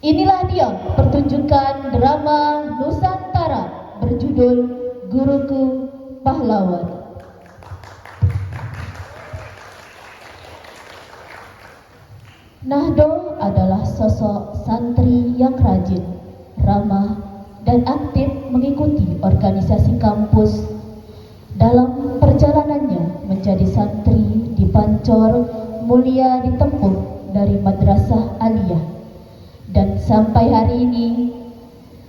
Inilah dia pertunjukan drama Nusantara berjudul Guruku Pahlawan. Nahdo adalah sosok santri yang rajin, ramah, dan aktif mengikuti organisasi kampus. Dalam perjalanannya menjadi santri di Pancor, mulia ditempuh dari Madrasah Aliyah, dan sampai hari ini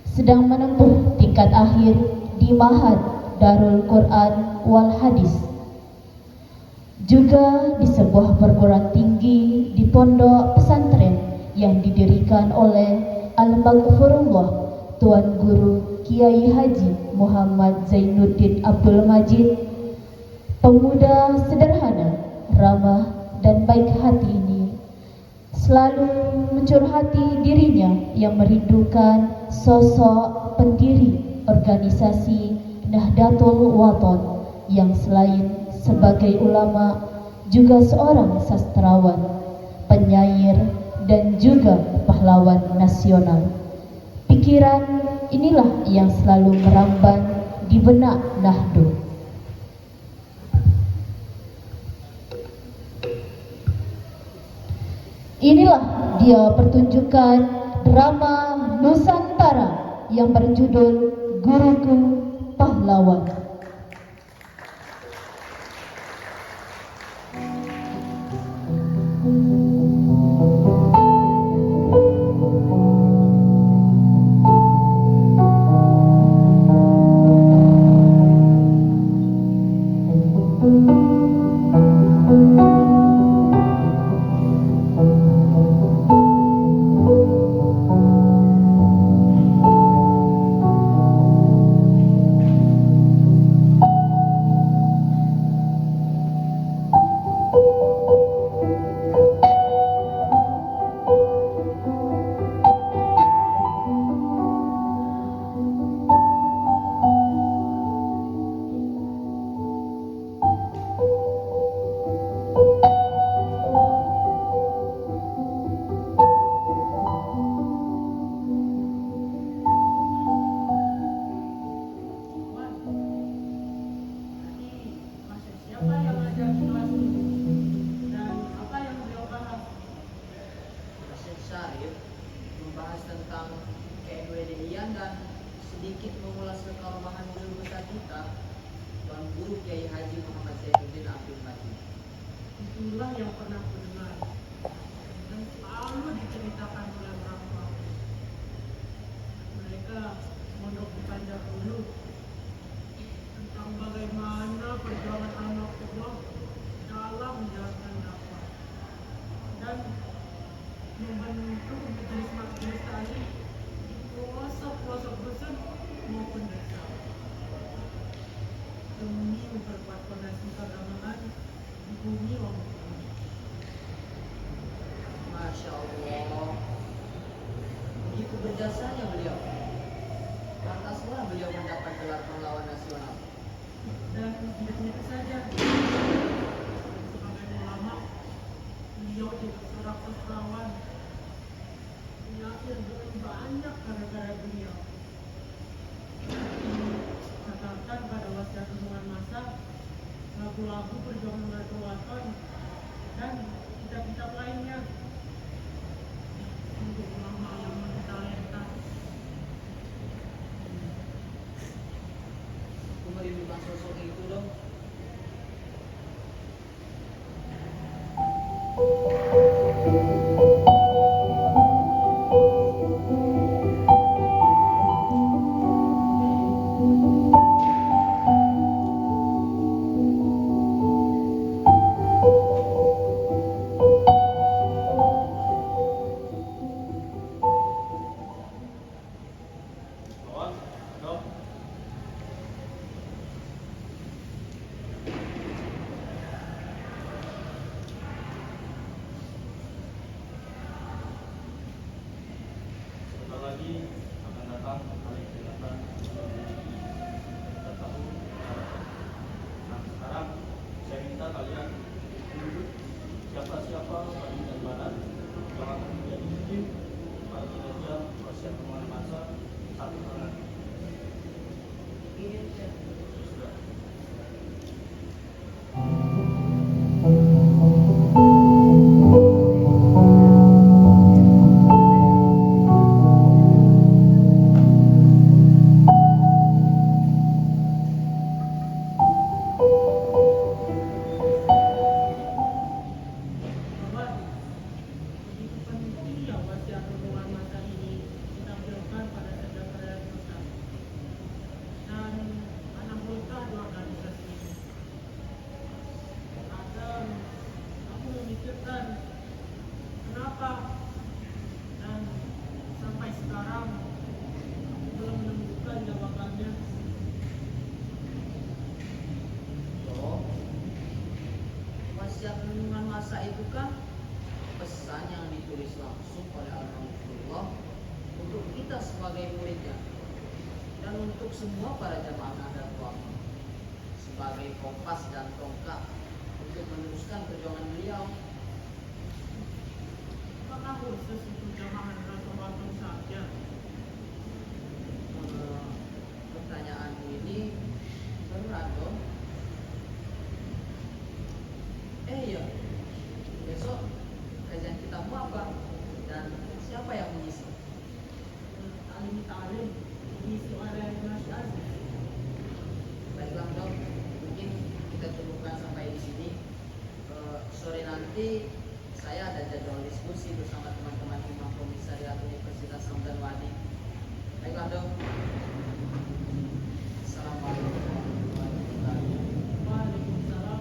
sedang menempuh tingkat akhir di Ma'had Darul Quran wal Hadis. Juga di sebuah perguruan tinggi di pondok pesantren yang didirikan oleh Al-Maghfurullah Tuan Guru Kiai Haji Muhammad Zainuddin Abdul Majid. Pemuda sederhana, ramah, dan baik hati ini selalu mencurhati dirinya yang merindukan sosok pendiri organisasi Nahdlatul Wathon yang selain sebagai ulama juga seorang sastrawan, penyair, dan juga pahlawan nasional. Pikiran inilah yang selalu merambat di benak Nahdo. Inilah dia pertunjukan drama Nusantara yang berjudul Guruku Pahlawan. sedikit mengulas kekalmahan guru besar kita, Tuan Guru Kiai Haji Muhammad Zainuddin Abdul Majid. Itulah yang pernah aku dengar dan selalu diceritakan oleh orang tua. Mereka mondok di Banjar dulu tentang bagaimana perjuangan anak Allah dalam menjalankan dakwah dan membantu majelis-majelis tadi pelosok-pelosok dusun maupun desa demi memperkuat fondasi keagamaan di bumi Allah. Masya Allah, begitu berjasanya beliau. Pantaslah beliau mendapat gelar pahlawan nasional. Dan tidak itu saja, sebagai ulama, beliau juga seorang sastrawan. Yakin dengan banyak gara-gara beliau. Catatan pada wasiat hubungan masa, lagu-lagu perjuangan Nahdlatul Wathon dan kitab-kitab lainnya untuk ulama yang bertalenta. Aku merindukan sosok itu dong. oleh Al-Mahfudullah untuk kita sebagai muridnya dan untuk semua para jamaah Nahdlatul Ulama sebagai kompas dan tongkat untuk meneruskan perjuangan beliau. Apakah khusus untuk jamaah Nahdlatul Ulama saja? Pertanyaanmu ini berat dong. Iya, besok kajian kita mau apa dan siapa yang mengisi? Talim diisi oleh Mas Aziz. Baiklah dong, mungkin kita cukupkan sampai di sini. Sore nanti saya ada jadwal diskusi bersama teman-teman Imam Komisariat Universitas Hamdan Wadi. Baiklah dong. Assalamualaikum warahmatullahi wabarakatuh. Waalaikumsalam.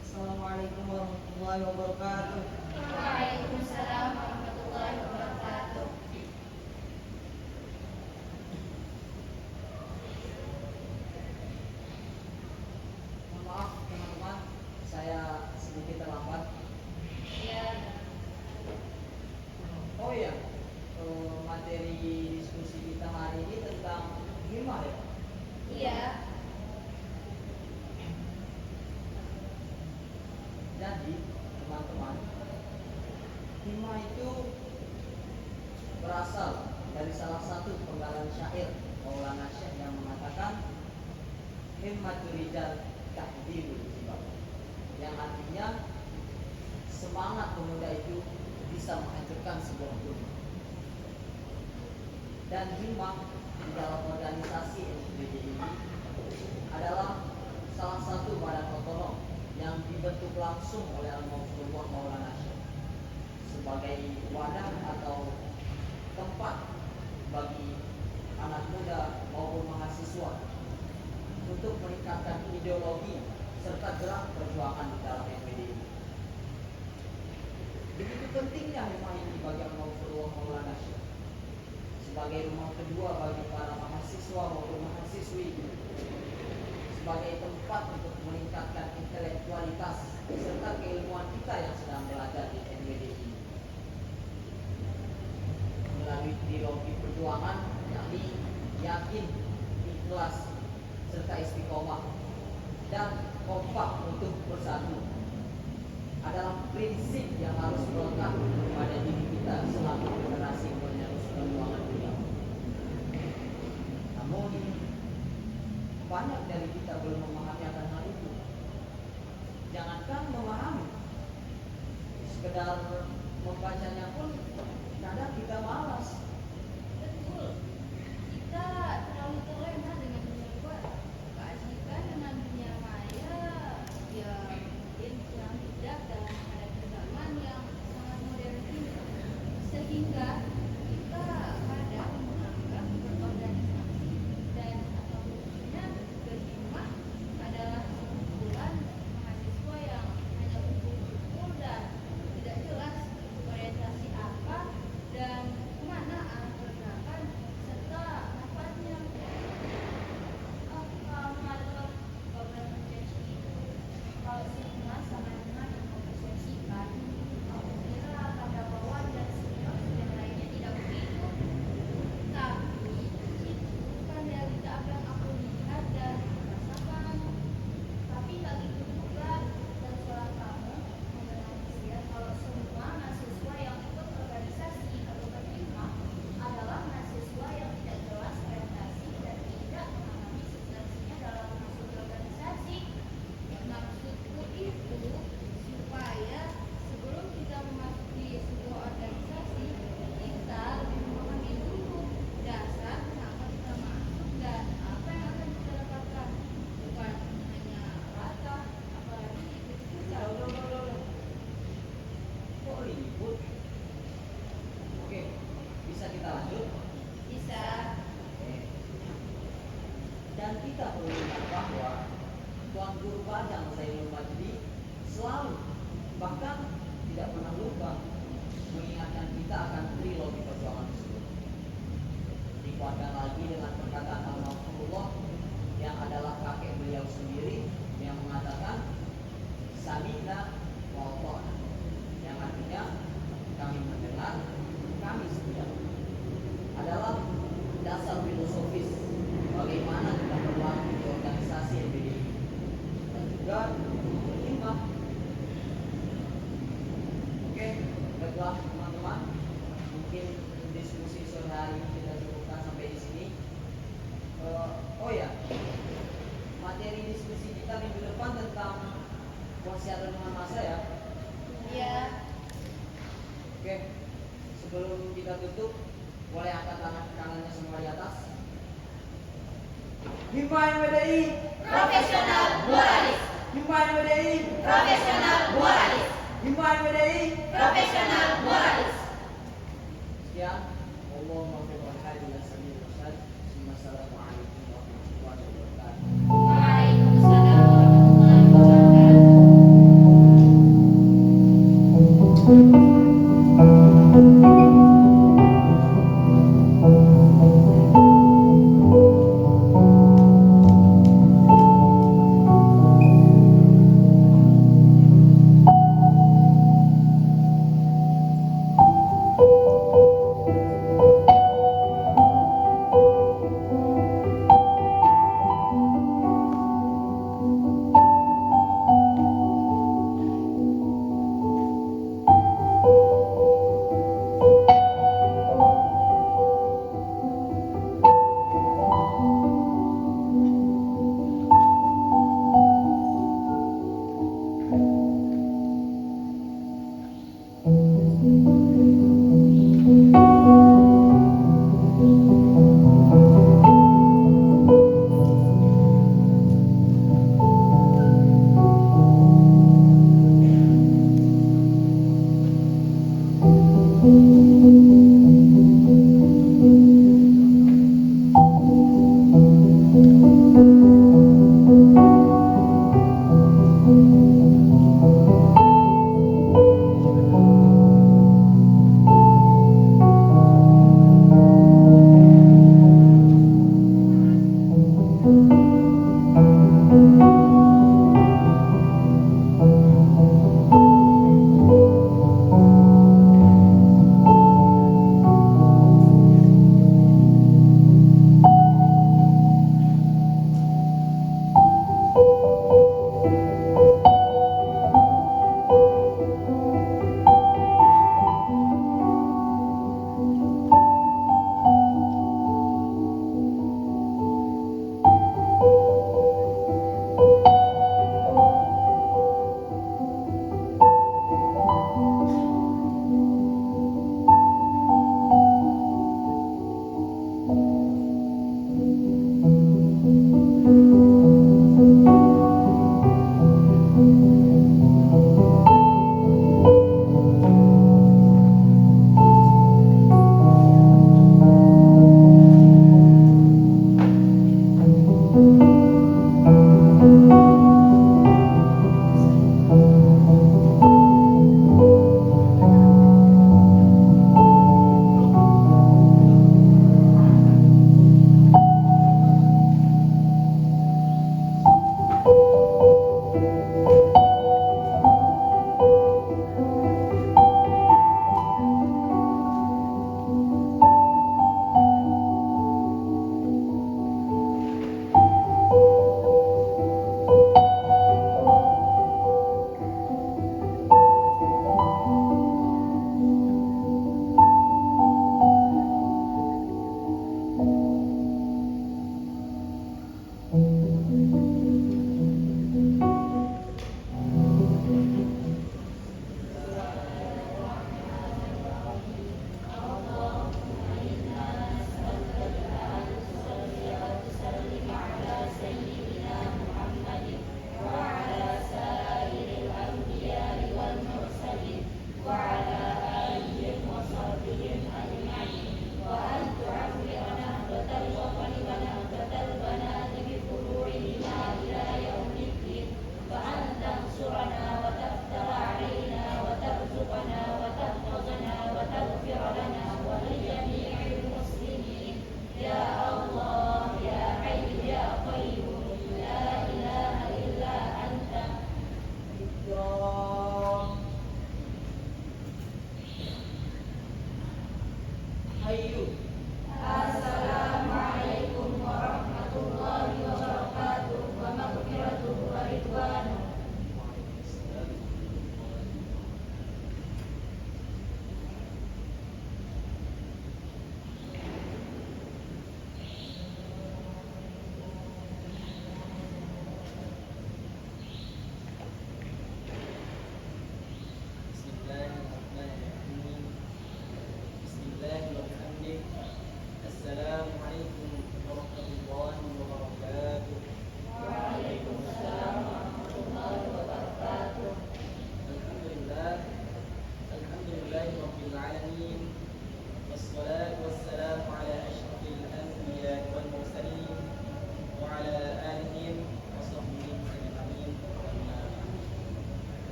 Assalamualaikum warahmatullahi wabarakatuh. Waalaikumsalam warahmatullahi wabarakatuh. Mohon maaf teman-teman, saya sedikit terlambat. Ya, Oh iya, materi diskusi kita hari ini tentang himmah ya. iya, Jadi teman-teman, himmah itu berasal dari salah satu penggalan syair Maulana Syekh yang mengatakan himmatul rijal tahdibul jibal, yang artinya semangat pemuda itu bisa menghancurkan sebuah gunung. Dan himmah di dalam organisasi NPD ini adalah salah satu badan otonom yang dibentuk langsung oleh Al-Mahfudullah Maulana Syekh sebagai wadah atau tempat bagi anak muda maupun mahasiswa untuk meningkatkan ideologi serta gerak perjuangan di dalam NPD ini. Begitu pentingnya himmah ini bagi Al-Mahfudullah Maulana Syekh sebagai rumah kedua bagi para mahasiswa maupun mahasiswi, sebagai tempat untuk meningkatkan intelektualitas serta keilmuan kita yang sedang belajar di NPD ini melalui ideologi perjuangan, yakni yakin, ikhlas, serta istiqomah dan kompak untuk bersatu adalah prinsip yang harus melekat pada diri kita selaku generasi penerus perjuangan beliau. Namun banyak dari kita belum memahami akan hal itu. Jangankan memahami, sekedar membacanya pun kadang kita malas. betul. Kita terlalu terlena dengan Dan kita perlu ingat bahwa Tuan Guru Bajang Zainul Majdi selalu, bahkan tidak pernah lupa mengingatkan kita akan trilogi perjuangan tersebut. Dikuatkan lagi dengan perkataan Al-Mahfurullah yang adalah kakek beliau sendiri yang mengatakan Sami'na wa ata'na, yang artinya kami mendengar, kami setia. Adalah dasar filosofis bagaimana kita berlaku di organisasi NPDI dan juga berkhidmat. Oke, baiklah teman-teman, mungkin diskusi sore hari ini kita cukupkan sampai di sini. Oh ya, materi diskusi kita minggu depan tentang wasiat renungan masa ya. Iya. Oke, sebelum kita tutup, boleh angkat tangannya semua di atas. Himma NPDI Profesional moralis. Himma NPDI Profesional moralis. Himma NPDI. Profesional moralis. Sekian. Allahumma fi wa hadi ya sabil rasad. Wassalamualaikum warahmatullahi wabarakatuh. Waalaikumsalam warahmatullahi wabarakatuh.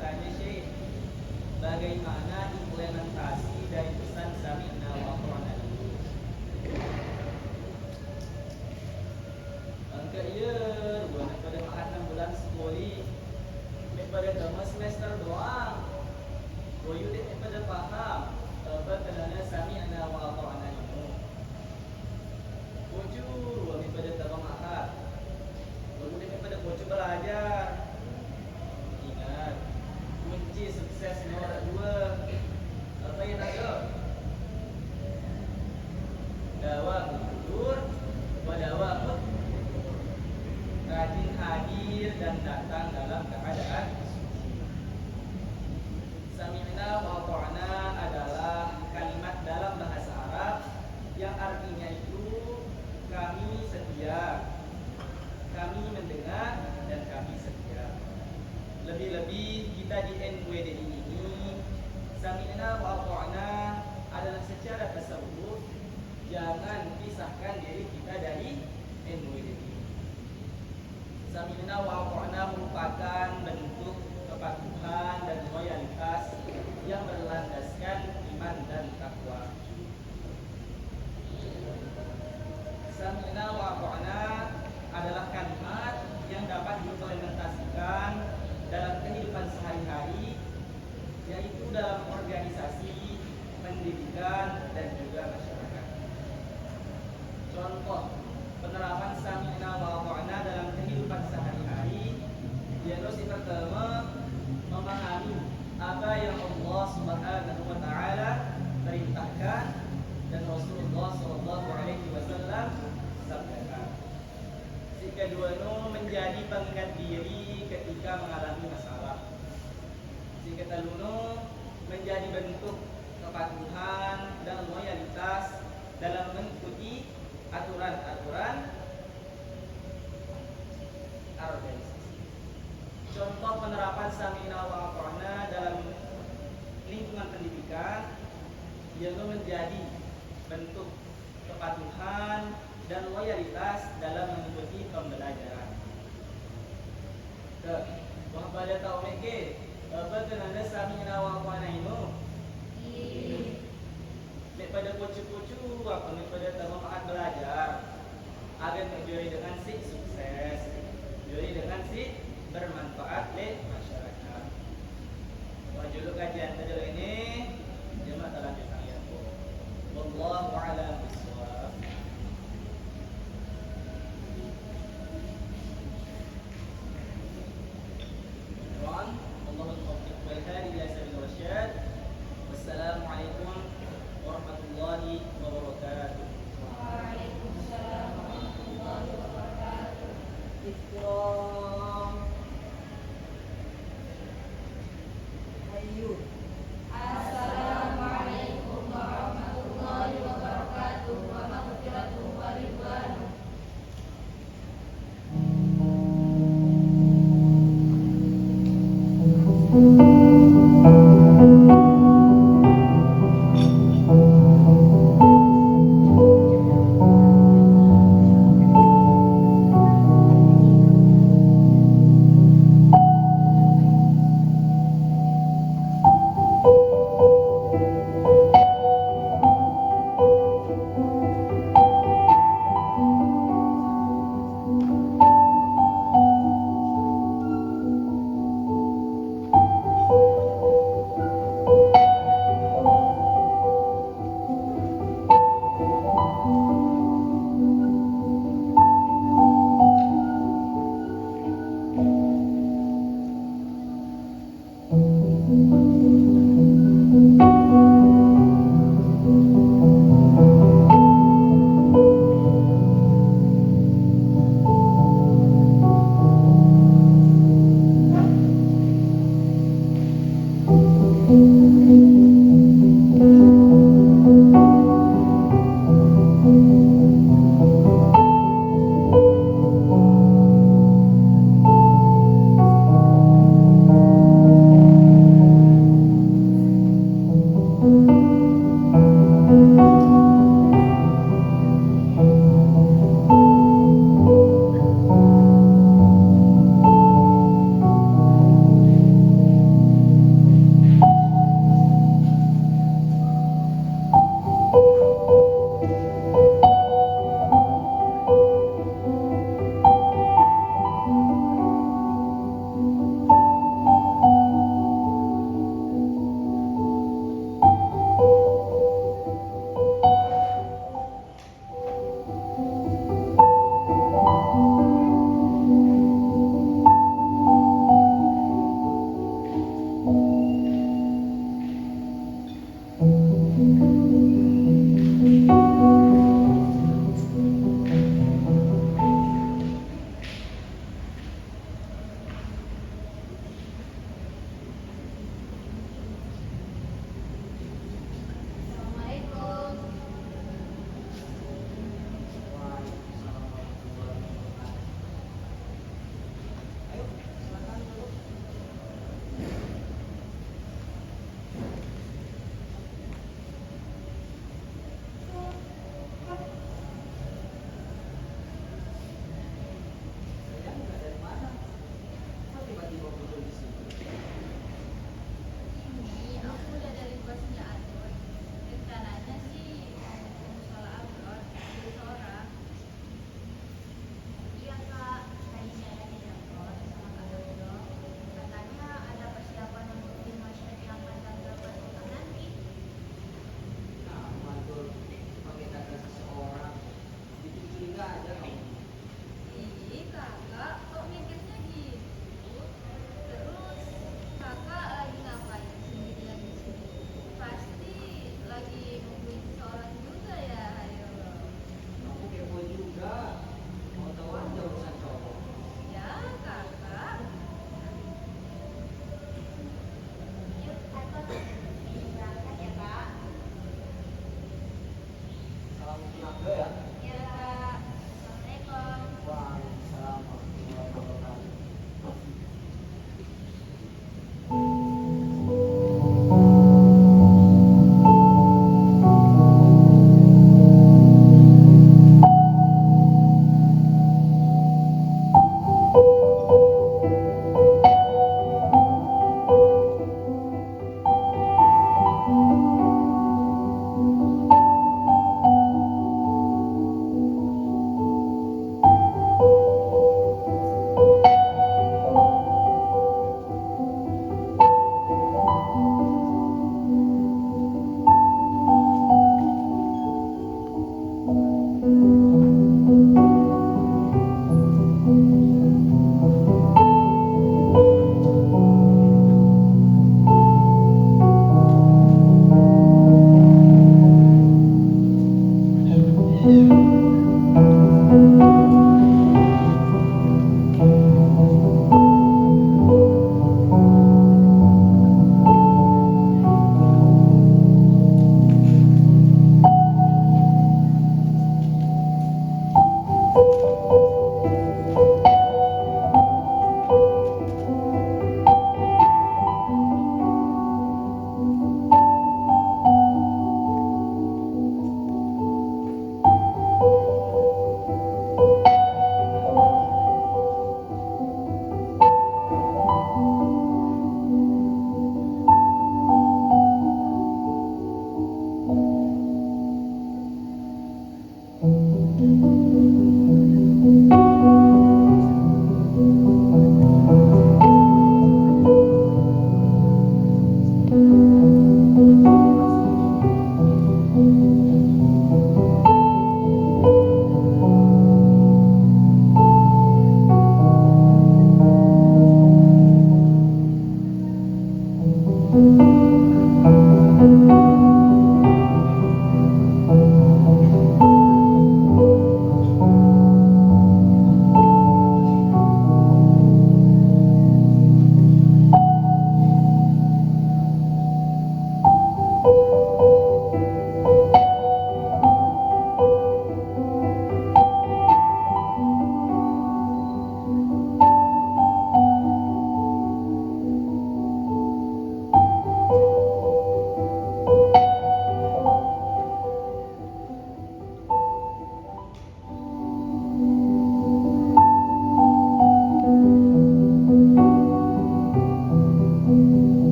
bertanya Syekh, bagaimana implementasi dari pesan Sami'na wa Ata'na itu? Angka iya, bukan pada makan 6 bulan sekali, pada dama semester doang. Boyu deh pada paham apa kenanya Sami'na wa Ata'na itu. Bujur, wami pada dama makan. Boyu deh pada bujur belajar. Ingat, kunci sukses nomor 2 apa yang ada? Dawa bujur, dawa apa? Rajin hadir dan datang dalam keadaan suci. Sami'na wa ata'na adalah kalimat dalam bahasa Arab yang artinya itu kami setia, kami mendengar dan kami setia. Lebih-lebih kita di NWDI ini, Sami'na wa ata'na adalah secara tasawuf, jangan pisahkan diri kita dari NWDI. Sami'na wa ata'na merupakan bentuk kepatuhan dan loyalitas yang berlandaskan iman dan takwa. Sami'na wa ata'na adalah kalimat yang dapat diimplementasikan dalam kehidupan sehari-hari, yaitu dalam organisasi, pendidikan, dan juga masyarakat. Contoh penerapan Sami'na wa ata'na dalam kehidupan sehari-hari, yaitu yang pertama, memahami apa yang Allah Subhanahu wa taala perintahkan dan Rasulullah sallallahu alaihi wasallam sabdakan. Si kedua, menjadi pengingat diri ketika mengalami masalah. Si ketiga, menjadi bentuk kepatuhan dan loyalitas dalam mengikuti aturan-aturan organisasi. Contoh penerapan Sami'na wa ata'na dalam lingkungan pendidikan, yaitu menjadi bentuk kepatuhan dan loyalitas dalam mengikuti pembelajaran. Wah pada tahu meke, apa kenanda Sami'na wa ata'na itu? Daripada kucu-kucu, apa daripada tamat belajar, agar menjadi dengan si sukses, jadi dengan si bermanfaat di masyarakat. Wajulu kajian tajul ini jemaah telah ditayang. Wallahu a'lam bishawab. Allahumma taufiq wal hadi ila sabil rasyad. Wassalamualaikum warahmatullahi wabarakatuh. Waalaikumsalam warahmatullahi wabarakatuh. Ikram. Ayo. Assalamualaikum warahmatullahi wabarakatuh. Wa maghfiratuhu wa ridwanuh.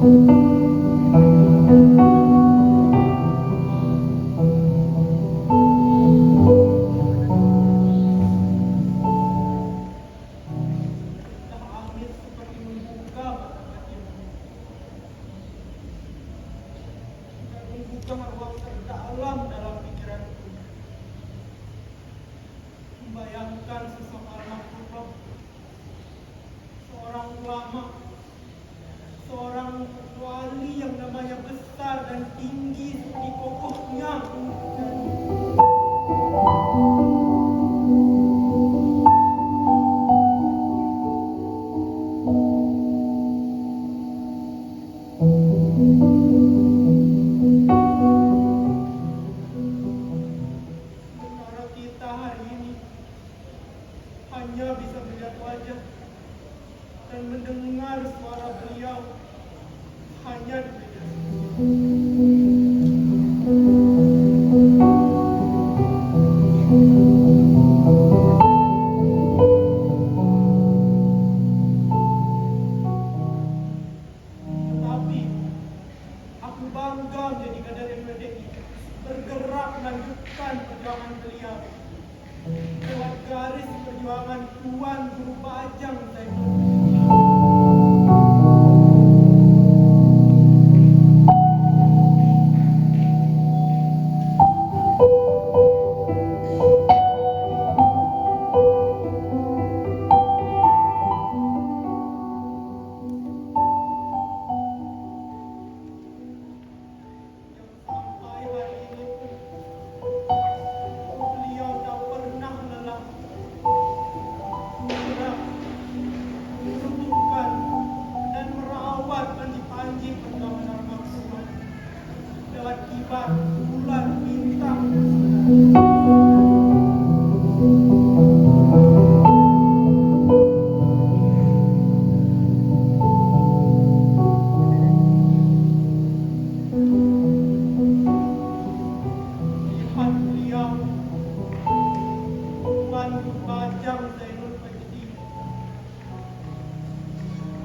Angin seperti membuka mata hatimu dan membuka ruang terdalam dalam pikiranku. Membayangkan sosok almarhum, seorang ulama, seorang wali yang namanya besar dan tinggi seperti kokohnya. Sementara kita hari ini hanya bisa melihat wajah dan mendengar suara beliau hanya di media. Tetapi aku bangga menjadi kader MPDI, bergerak melanjutkan perjuangan beliau lewat garis perjuangan Tuan Guru Bajang Zainul. Yang sampai hari ini beliau tak pernah lelah bergerak, menumbuhkan dan merawat panji-panji perjuangan almarhum lewat kibar bulan bintang. Melihat beliau, Tuan Guru Bajang Zainul Abidin,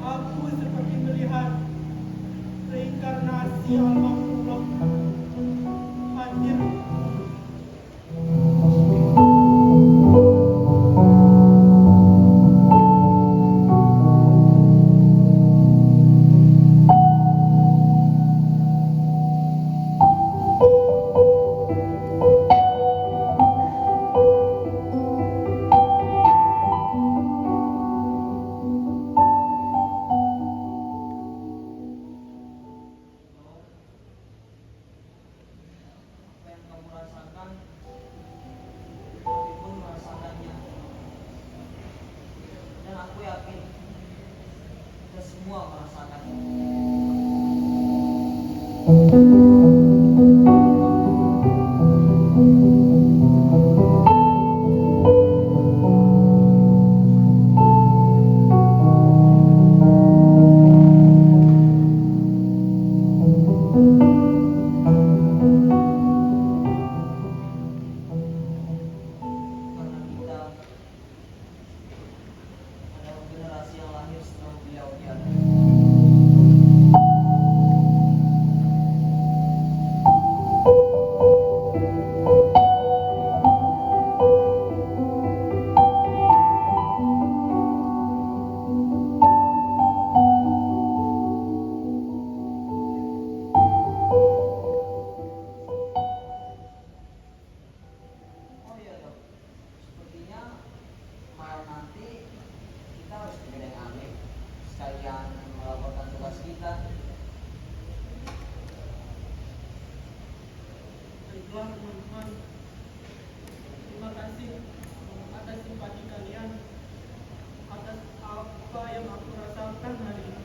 aku seperti melihat reinkarnasi almarhum hadir. Apa yang kamu rasakan, kami pun merasakannya. Dan aku yakin kita semua merasakannya. Karena kita adalah generasi yang lahir setelah beliau tiada. Oh iya dok, sepertinya malam nanti kita harus ke Gedeng Amin sekalian melaporkan tugas kita. Baiklah teman-teman, terima kasih atas simpati kalian, atas apa yang aku rasakan hari ini.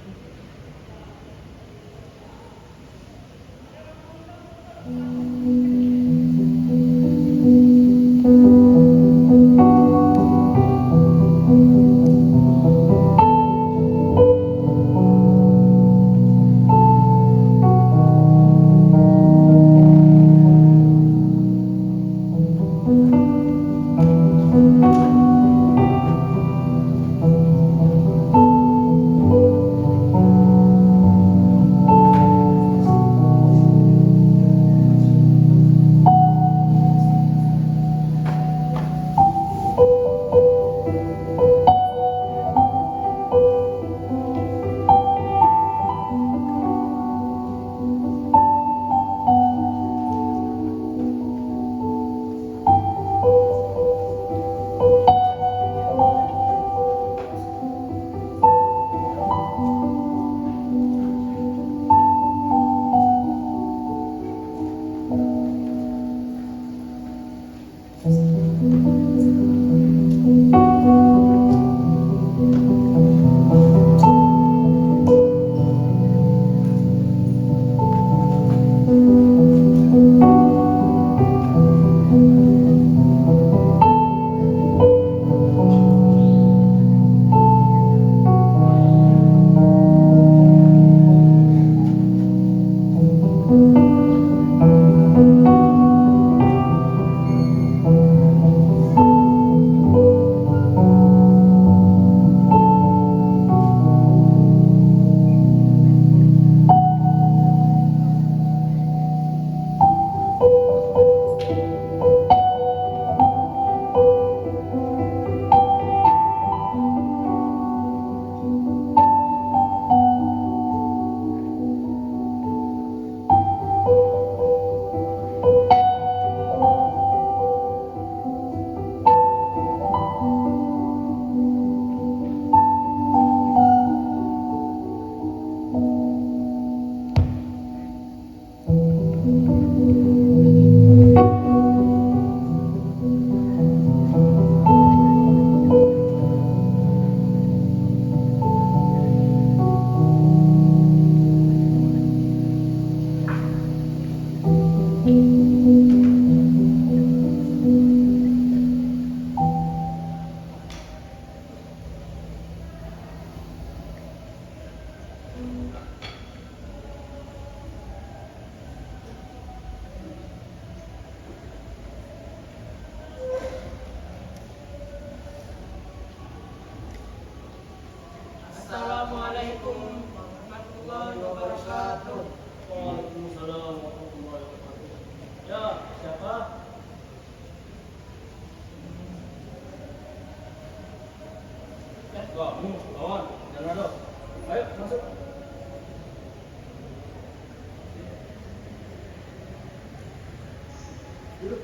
Duduk.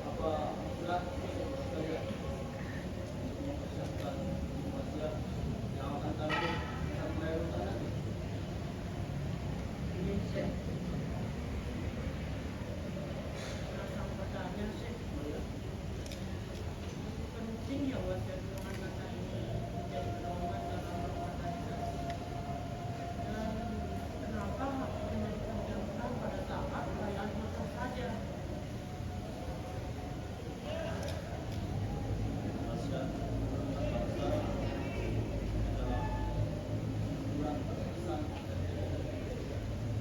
Apa sudah sekalian mempersiapkan wasiat yang akan kami sampaikan nanti? Ini sih rasa bertanya sih penting ya wasiat golongan masa ini menjadi pedoman dalam berorganisasi. Dan kenapa harus menjadi penting pada saat perayaan Natal saja? Wasiat bangsa adalah surat pesan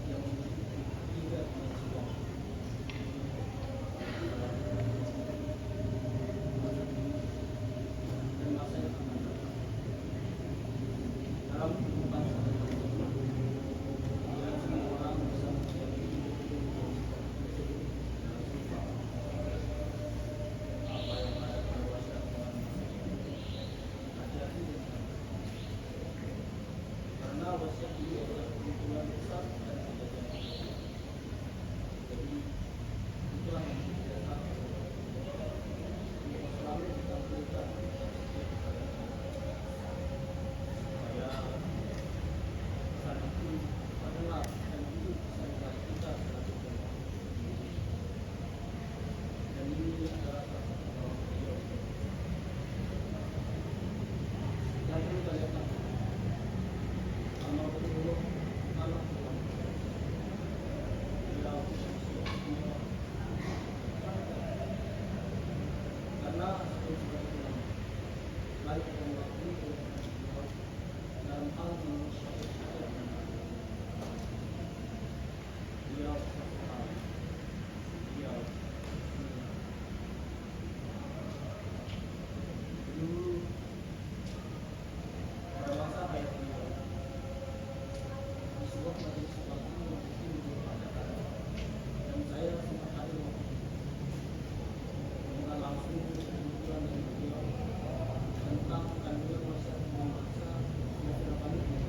yang memiliki tiga dimensi waktu. Dan masa yang akan datang. Dalam kehidupan sehari-hari, tidak semua orang bisa menjadi apa yang ada pada wasiat Tuhan hati-hati dengan karena wasiat ini adalah keuntungan besar dan kejadian. Jadi itulah yang kita tahu. Untuk selalu ditampilkan supaya pesan itu adalah dan hidup sehari-hari kita selanjutnya. Dan ini adalah satu tanggung jawab yang perlu kalian tahu. Amal betul, amal Tuhan. Beliau semua karena sesuatu yang baik dan waktu dalam hal manusia yang benar. Beliau sesuatu beliau dulu pada masa hayat beliau di sebuah majelis waktu yang mungkin diadakan dan saya sempat hadir waktu itu mendengar langsung pemikiran dari beliau tentang kandungan wasiat bangsa yang sudah kami buat.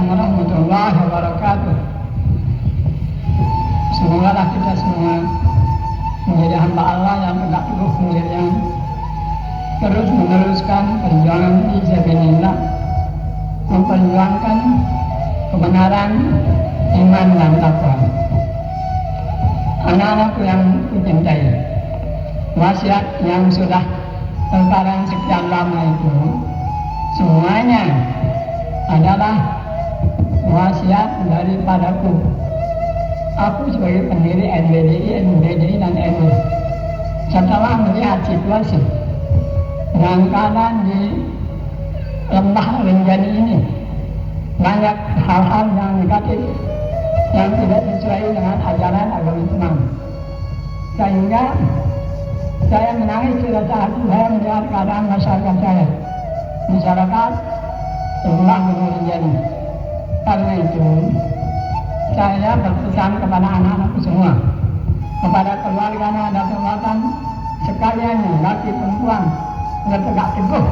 warahmatullahi wabarakatuh. Semoga kita semua menjadi hamba Allah yang tegak teguh pendirian, terus meneruskan perjuangan fi sabilillah, memperjuangkan kebenaran, iman dan takwa. Anak-anakku yang kucintai, wasiat yang sudah terparang sekian lama itu semuanya adalah wasiat daripadaku. Aku sebagai pendiri NWDI, NWDI dan NW, setelah melihat situasi dan keadaan di lembah Rinjani ini, banyak hal-hal yang negatif yang tidak sesuai dengan ajaran agama Islam, sehingga saya menangis pada saat saya melihat keadaan masyarakat lembah Gunung Rinjani. Karena itu saya berpesan kepada anak-anakku semua, kepada keluarga dan kekuatan sekalian, laki perempuan, bertegak teguh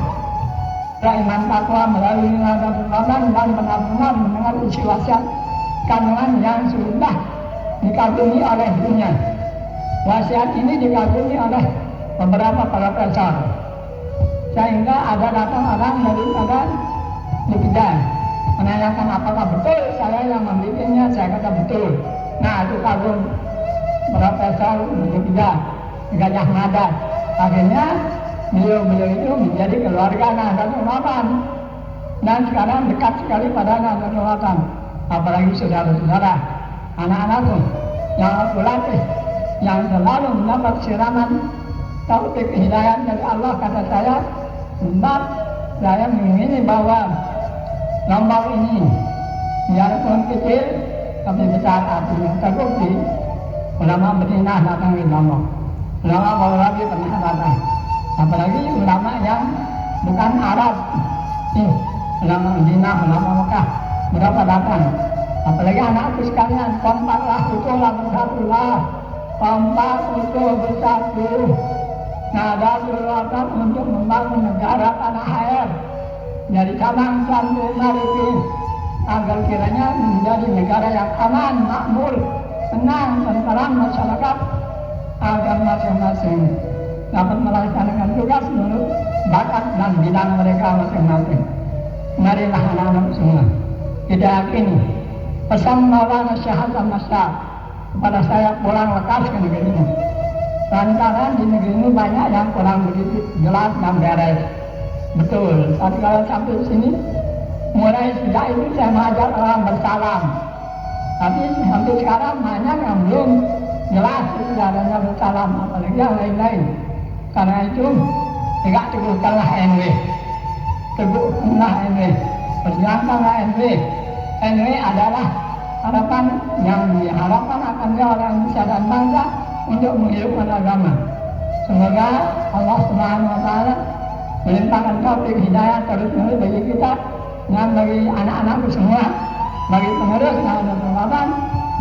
iman takwa melalui nada perbuatan dan benar-benar mendengar isi wasiat kandungan yang sudah dikagumi oleh dunia. Wasiat ini dikagumi oleh beberapa profesor, sehingga ada datang orang daripada dikejar menanyakan apakah betul saya yang membikinnya. Saya kata betul. Nah, itu kagum Profesor Gajah Mada. Akhirnya beliau itu menjadi keluarga Nahdlatul Ulama dan sekarang dekat sekali pada Nahdlatul Ulama. Apalagi saudara-saudara, anak-anakku yang aku latih, yang selalu mendapat siraman taufik hidayah dari Allah, kata saya, sebab saya mengingini bahwa Lombok ini biarpun kecil tapi besar artinya. Terbukti ulama Madinah datang ke Lombok, ulama Wahabi pernah datang, apalagi ulama yang bukan Arab, ulama Madinah, ulama Mekah berapa datang. Apalagi anakku sekalian, kompaklah utuhlah bersatulah, kompak utuh bersatu Nahdlatul Ulama untuk membangun negara tanah air dari Sabang sampai Merauke, agar kiranya menjadi negara yang aman, makmur, tenang, tentram masyarakat, agar masing-masing dapat melaksanakan tugas menurut bakat dan bidang mereka masing-masing. Marilah anak-anak semua kita yakini pesan Maulana Syekh Hasan Nashtar kepada saya pulang lekas ke negeri ini. Lantaran di negeri ini banyak yang kurang begitu jelas dan beres. Betul, tapi kalau sampai sini, mulai sejak itu saya mengajar orang bersalam. Tapi sampai sekarang banyak yang belum jelas itu adanya bersalam, apalagi yang lain-lain. Karena itu, tegak teguhkanlah NW. Teguhkanlah NW. Perjuangkanlah NW. NW adalah harapan yang diharapkan akan oleh Indonesia dan bangsa untuk menghidupkan agama. Semoga Allah Subhanahu wa Ta'ala melimpahkan taufik hidayah terus-menerus bagi kita dan bagi anak-anakku semua, bagi penerus Nahdlatul Ulama,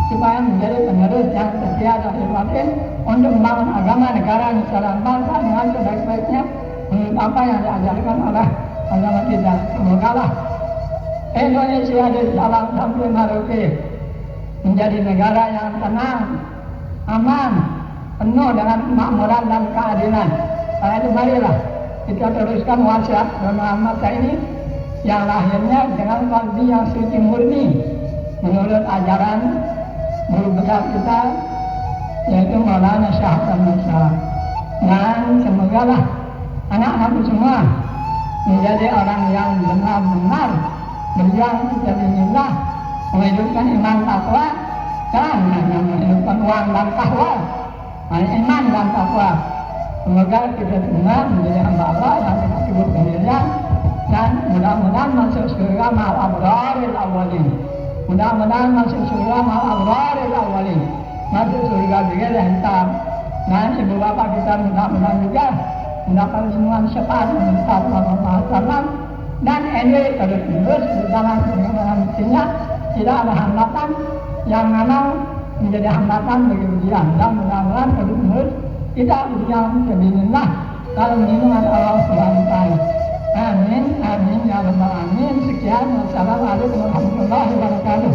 supaya menjadi penerus yang setia dan batin untuk membangun agama negara dan bangsa dengan sebaik-baiknya menurut apa yang diajarkan oleh agama kita. Semoga lah Indonesia dari Sabang sampai Merauke menjadi negara yang tenang, aman, penuh dengan kemakmuran dan keadilan. Karena itu marilah kita teruskan wasiat Muhammad ini yang lahirnya dengan kalbi yang suci murni menurut ajaran guru besar kita, yaitu Maulana Syekh Hasan Nashtar. Dan semoga lah anak-anakku semua menjadi orang yang benar-benar berjuang fisabilillah, menghidupkan iman takwa, dan menghidupkan uang dan takwa, iman dan takwa. Semoga kita semua menjadi hamba Allah yang tegak teguh pendirian dan mudah-mudahan masuk surga ma'al abraril awwalin. Mudah-mudahan masuk surga ma'al abraril awwalin. Masuk surga juga hisab. Dan ibu bapak kita mudah-mudahan juga mendapat lindungan syafaat dari Rasulullah. Dan ini terus berjalan dengan mestinya, tidak ada hambatan yang memang menjadi hambatan bagi ujian. Dan mudah-mudahan terus kita berjuang fisabilillah dalam lindungan Allah Subhanahu wa Ta'ala. Amin, amin, ya rabbal alamin. Sekian, wassalamualaikum warahmatullahi wabarakatuh.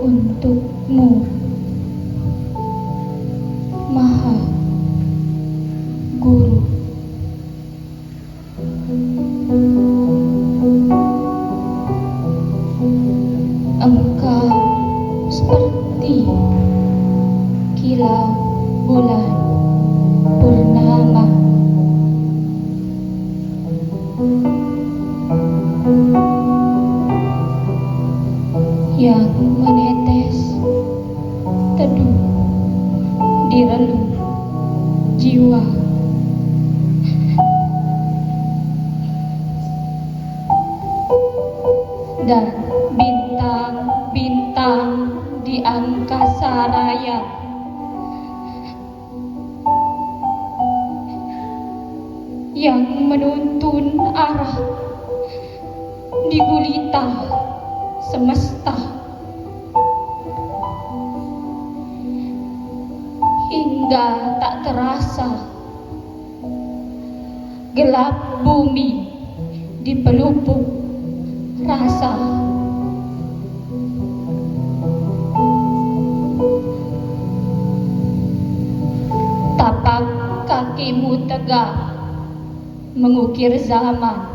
Untukmu, Maha Guru. Engkau seperti kilau bulan purnama yang menetes teduh di relung jiwa. Dan bintang-bintang di angkasa raya yang menuntun arah di gulita semesta, hingga tak terasa gelap bumi dipelupuk rasa. Tapak kakimu tegak mengukir zaman.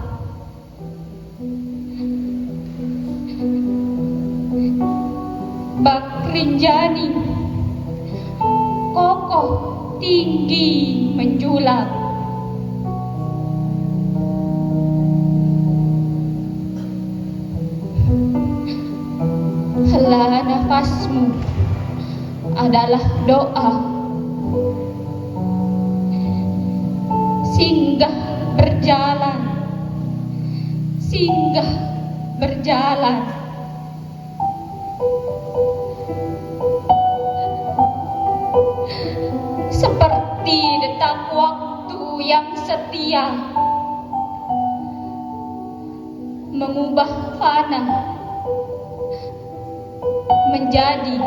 Bak Rinjani kokoh tinggi menjulang. Hela nafasmu adalah doa. Singgah berjalan, singgah berjalan. Seperti detak waktu yang setia, mengubah fana menjadi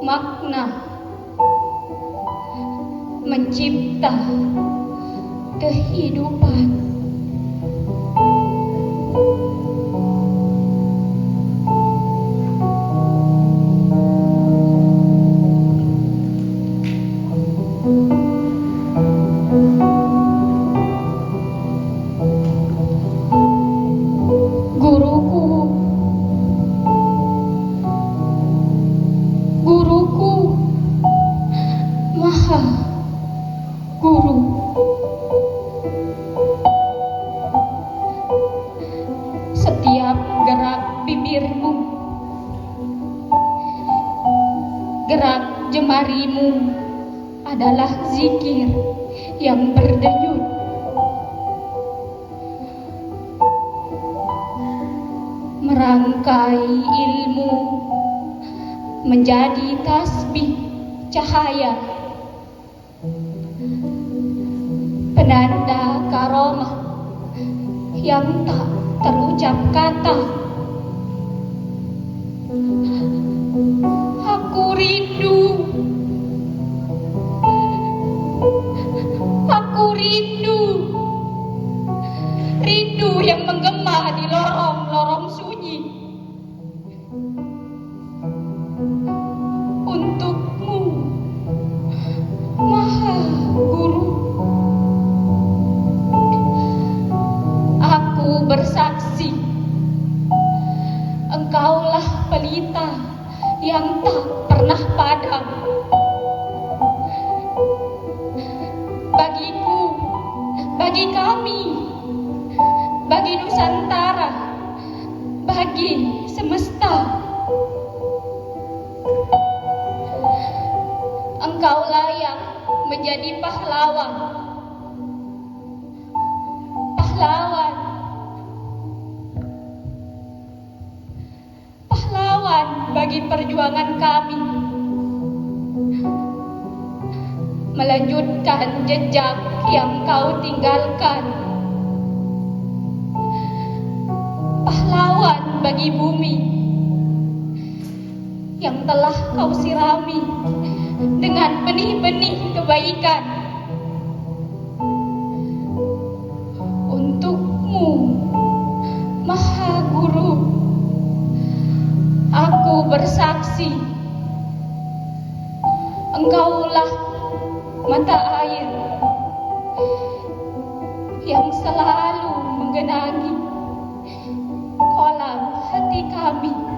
makna, mencipta kehidupan. Guruku, Maha Guru. Setiap gerak bibirmu Gerak jemarimu adalah zikir yang berdenyut. Merangkai ilmu menjadi tasbih cahaya, penanda karomah yang tak terucap kata. Aku rindu, rindu yang menggema di lorong-lorong sunyi. Untukmu, Maha Guru, aku bersaksi, Engkaulah pelita yang tak pernah padam. Bagiku, bagi kami, bagi Nusantara, bagi semesta. Engkau layak menjadi pahlawan. Pahlawan bagi perjuangan kami, melanjutkan jejak yang kau tinggalkan. Pahlawan bagi bumi yang telah kau sirami dengan benih-benih kebaikan. Untukmu, Maha Guru, aku bersaksi, Engkaulah mata air yang selalu menggenangi kolam hati kami.